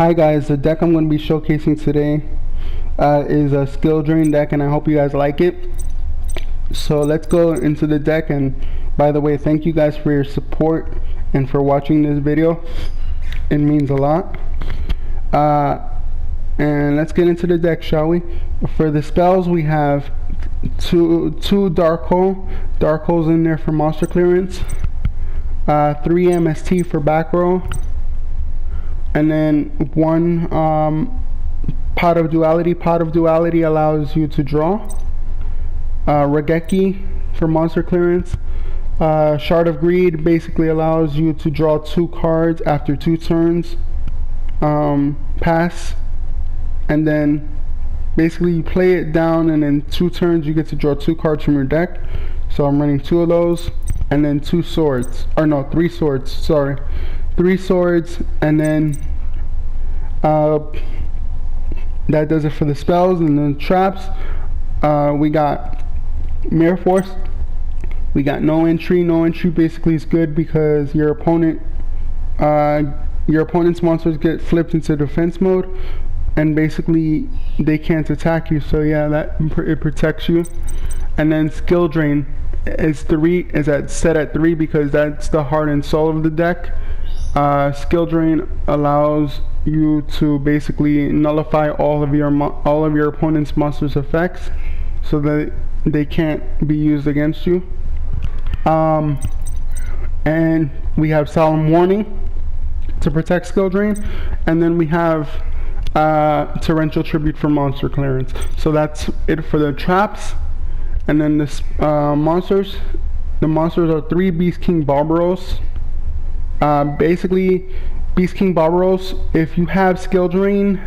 Hi guys, the deck I'm going to be showcasing today is a skill drain deck, and I hope you guys like it. So let's go into the deck. And by the way, thank you guys for your support and for watching this video. It means a lot. And let's get into the deck, shall we? For the spells, we have two dark holes in there for monster clearance, 3 MST for back row, and then 1 Pot of Duality. Pot of Duality allows you to draw. Regeki for monster clearance. Shard of Greed basically allows you to draw 2 cards after 2 turns. Pass, and then basically you play it down, and in 2 turns you get to draw 2 cards from your deck. So I'm running 2 of those, and then 2 swords, or no, 3 swords, sorry. 3 swords, and then that does it for the spells. And then traps, we got Mirror Force. We got no entry. No entry basically is good because your opponent's monsters get flipped into defense mode, and basically they can't attack you. So yeah, it protects you. And then skill drain is set at 3 because that's the heart and soul of the deck. Skill drain allows you to basically nullify all of your opponent's monsters' effects, so that they can't be used against you. And we have Solemn Warning to protect skill drain, and then we have Torrential Tribute for monster clearance. So that's it for the traps. And then this monsters. The monsters are 3 Beast King Barbaros. Basically, Beast King Barbaros, if you have skill drain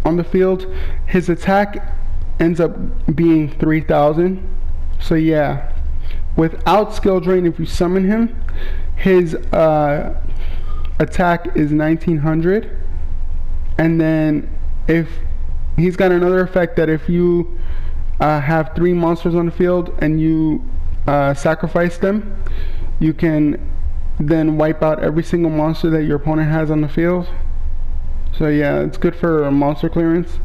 on the field, his attack ends up being 3,000. So yeah, without skill drain, if you summon him, his attack is 1,900. And then if he's got another effect, that if you have 3 monsters on the field and you sacrifice them, you can then wipe out every single monster that your opponent has on the field. So yeah, it's good for monster clearance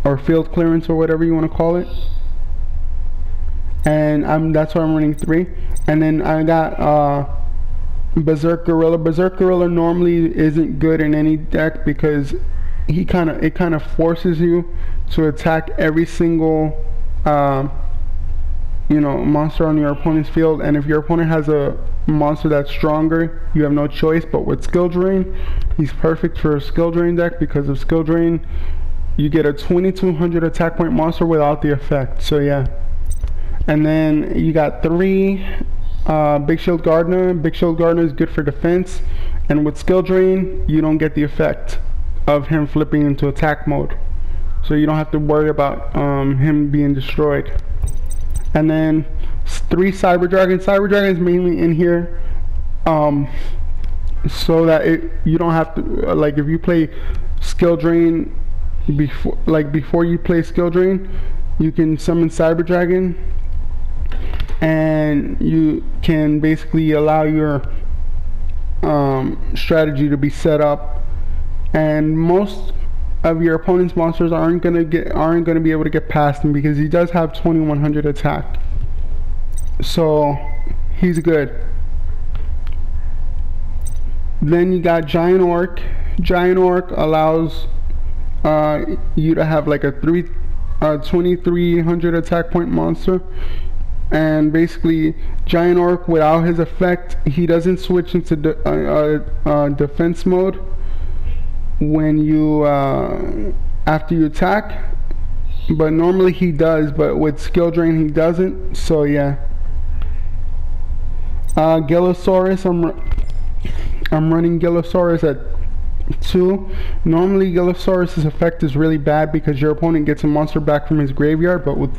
or field clearance or whatever you want to call it. And that's why I'm running 3. And then I got Berserk Gorilla. Berserk Gorilla normally isn't good in any deck because it kind of forces you to attack every single monster on your opponent's field. And if your opponent has a monster that's stronger, you have no choice. But with skill drain, he's perfect for a skill drain deck because of skill drain. You get a 2,200 attack point monster without the effect. So yeah. And then you got 3 Big Shield Gardener. Big Shield Gardener is good for defense, and with skill drain you don't get the effect of him flipping into attack mode, so you don't have to worry about him being destroyed. And then 3 Cyber Dragon. Cyber Dragon is mainly in here so that you don't have to, like, if you play skill drain before you play skill drain, you can summon Cyber Dragon, and you can basically allow your strategy to be set up, and most of your opponent's monsters aren't gonna be able to get past him because he does have 2,100 attack. So he's good. Then you got Giant Orc. Giant Orc allows you to have like a 2,300 attack point monster. And basically, Giant Orc, without his effect, he doesn't switch into defense mode when you after you attack, but normally he does, but with skill drain he doesn't. So yeah. Gilasaurus, I'm running Gilasaurus at 2. Normally Gilasaurus' effect is really bad because your opponent gets a monster back from his graveyard, but with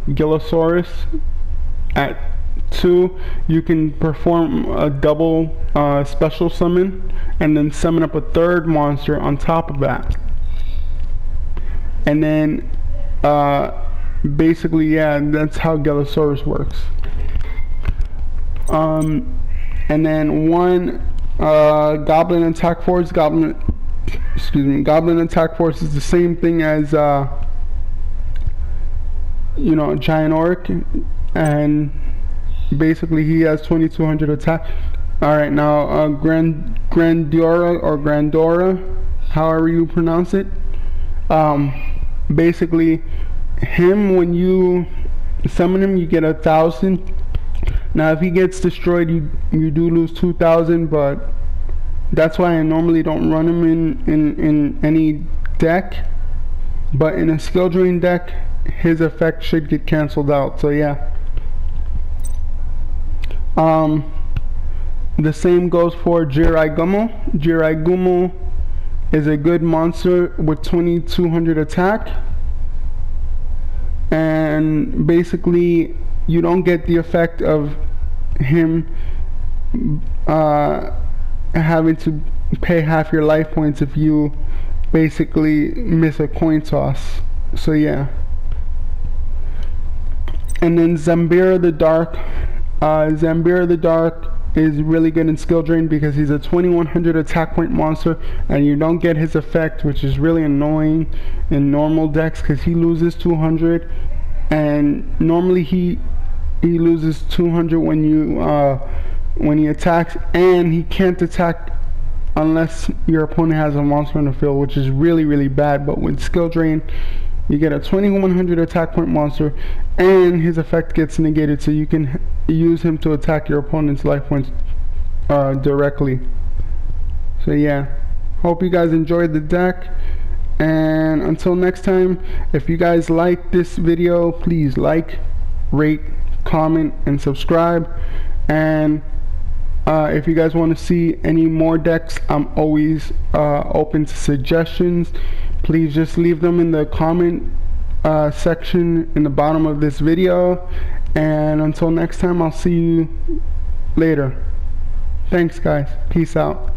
Gilasaurus at 2, you can perform a double special summon and then summon up a 3rd monster on top of that. And then basically, yeah, that's how Gilasaurus works. And then 1 Goblin attack force. Goblin attack force is the same thing as giant orc, and basically he has 2200 attack. Alright, now Grandora or Grandora, however you pronounce it. Basically him, when you summon him, you get 1,000. Now if he gets destroyed, you do lose 2,000, but that's why I normally don't run him in any deck. But in a skill drain deck, his effect should get cancelled out. So yeah. The same goes for Jiraiya. Jiraiya is a good monster with 2200 attack, and basically you don't get the effect of him having to pay half your life points if you basically miss a coin toss. So yeah. And then Zambira the Dark. Zambira the Dark is really good in skill drain because he's a 2100 attack point monster, and you don't get his effect, which is really annoying in normal decks because he loses 200, and normally he loses 200 when he attacks, and he can't attack unless your opponent has a monster on the field, which is really bad. But with skill drain, you get a 2100 attack point monster, and his effect gets negated, so you can use him to attack your opponent's life points directly. So yeah, hope you guys enjoyed the deck, and until next time, if you guys like this video, please like, rate, comment, and subscribe. And if you guys want to see any more decks, I'm always open to suggestions. Please just leave them in the comment section in the bottom of this video. And until next time, I'll see you later. Thanks guys. Peace out.